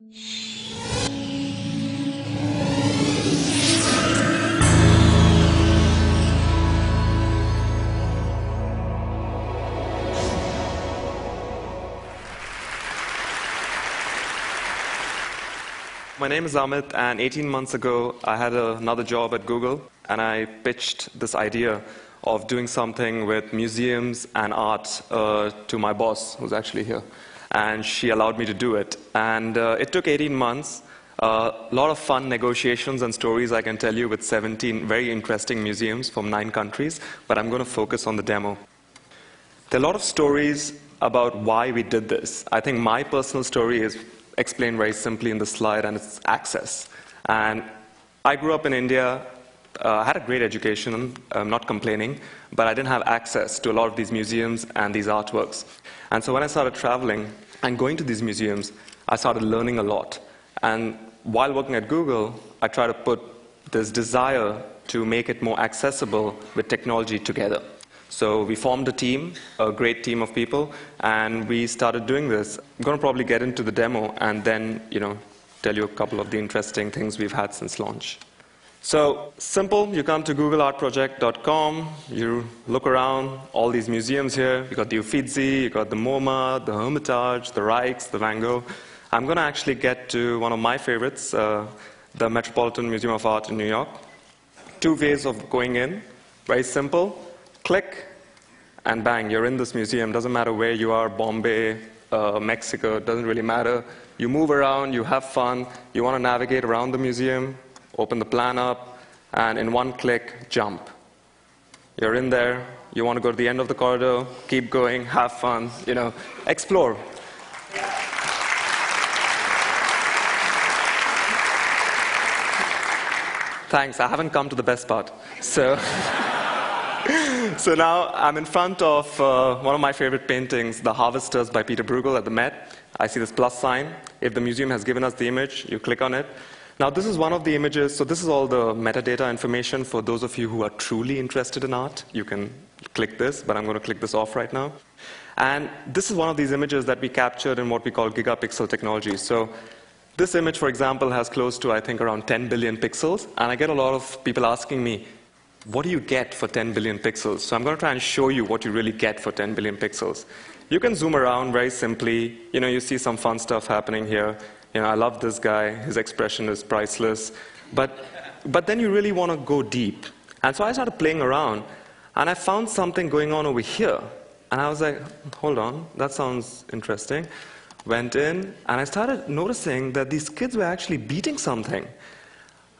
My name is Amit, and 18 months ago, I had another job at Google, and I pitched this idea of doing something with museums and art to my boss, who's actually here. And she allowed me to do it. And it took 18 months, a lot of fun negotiations and stories I can tell you with 17 very interesting museums from 9 countries, but I'm going to focus on the demo. There are a lot of stories about why we did this. I think my personal story is explained very simply in the slide, and it's access. And I grew up in India. I had a great education, I'm not complaining, but I didn't have access to a lot of these museums and these artworks. And so when I started traveling and going to these museums, I started learning a lot. And while working at Google, I tried to put this desire to make it more accessible with technology together. So we formed a team, a great team of people, and we started doing this. I'm going to probably get into the demo and then, tell you a couple of the interesting things we've had since launch. So simple, you come to googleartproject.com, you look around, all these museums here. You got the Uffizi, you got the MoMA, the Hermitage, the Rijks, the Van Gogh. I'm going to actually get to one of my favorites, the Metropolitan Museum of Art in New York. 2 ways of going in, very simple. Click, and bang, you're in this museum. Doesn't matter where you are, Bombay, Mexico, doesn't really matter. You move around, you have fun, you want to navigate around the museum, open the plan up, and in one click, jump. You're in there, you want to go to the end of the corridor, keep going, have fun, explore. Thanks, I haven't come to the best part. So now I'm in front of one of my favorite paintings, The Harvesters by Peter Bruegel at the Met. I see this plus sign. If the museum has given us the image, you click on it. Now this is one of the images. So this is all the metadata information for those of you who are truly interested in art. You can click this, but I'm going to click this off right now. And this is one of these images that we captured in what we call gigapixel technology. So this image, for example, has close to, I think, around 10 billion pixels. And I get a lot of people asking me, what do you get for 10 billion pixels? So I'm going to try and show you what you really get for 10 billion pixels. You can zoom around very simply. You see some fun stuff happening here. I love this guy. His expression is priceless. But then you really want to go deep. And so I started playing around, and I found something going on over here. And I was like, hold on, that sounds interesting. Went in, and I started noticing that these kids were actually beating something.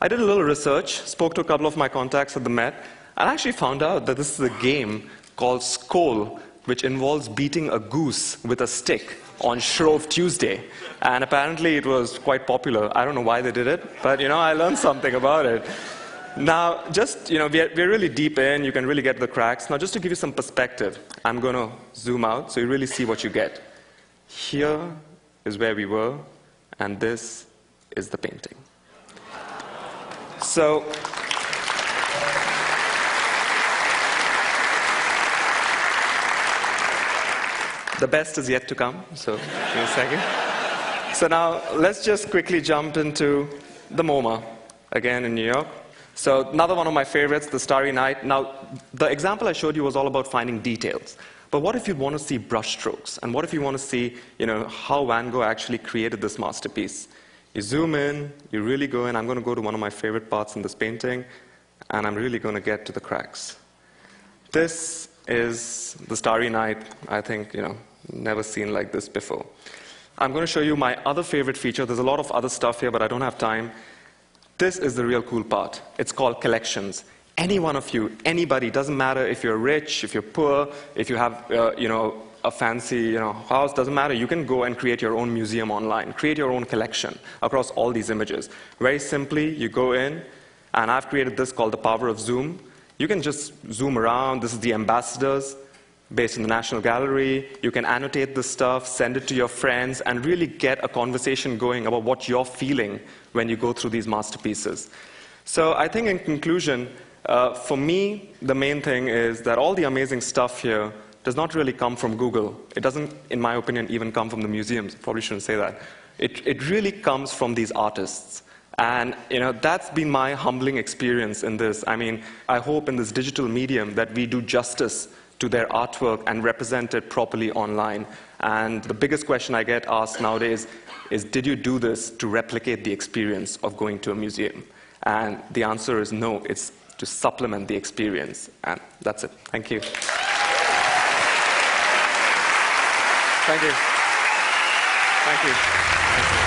I did a little research, spoke to a couple of my contacts at the Met, and I actually found out that this is a game called Skål, which involves beating a goose with a stick on Shrove Tuesday. And apparently it was quite popular. I don't know why they did it, but I learned something about it. Now, just, we're really deep in, you can really get the cracks. Now, just to give you some perspective, I'm going to zoom out so you really see what you get. Here is where we were, and this is the painting. So, the best is yet to come, so give me a second. So now, let's just quickly jump into the MoMA, again in New York. So another one of my favorites, the Starry Night. Now, the example I showed you was all about finding details. But what if you want to see brushstrokes? And what if you want to see, how Van Gogh actually created this masterpiece? You zoom in, you really go in. I'm going to go to one of my favorite parts in this painting, and I'm really going to get to the cracks. This is the Starry Night. I think, never seen like this before. I'm going to show you my other favorite feature. There's a lot of other stuff here, but I don't have time. This is the real cool part. It's called collections. Any one of you, anybody, doesn't matter if you're rich, if you're poor, if you have, a fancy house, doesn't matter. You can go and create your own museum online, create your own collection across all these images. Very simply, you go in, and I've created this called the power of zoom. You can just zoom around. This is the ambassadors based in the National Gallery. You can annotate this stuff, send it to your friends, and really get a conversation going about what you're feeling when you go through these masterpieces. So I think in conclusion, for me, the main thing is that all the amazing stuff here does not really come from Google. It doesn't, in my opinion, even come from the museums. Probably shouldn't say that. It really comes from these artists. And that's been my humbling experience in this. I mean, I hope in this digital medium that we do justice to their artwork and represent it properly online. And the biggest question I get asked nowadays is, did you do this to replicate the experience of going to a museum? And the answer is no, it's to supplement the experience. And that's it. Thank you. Thank you. Thank you. Thank you.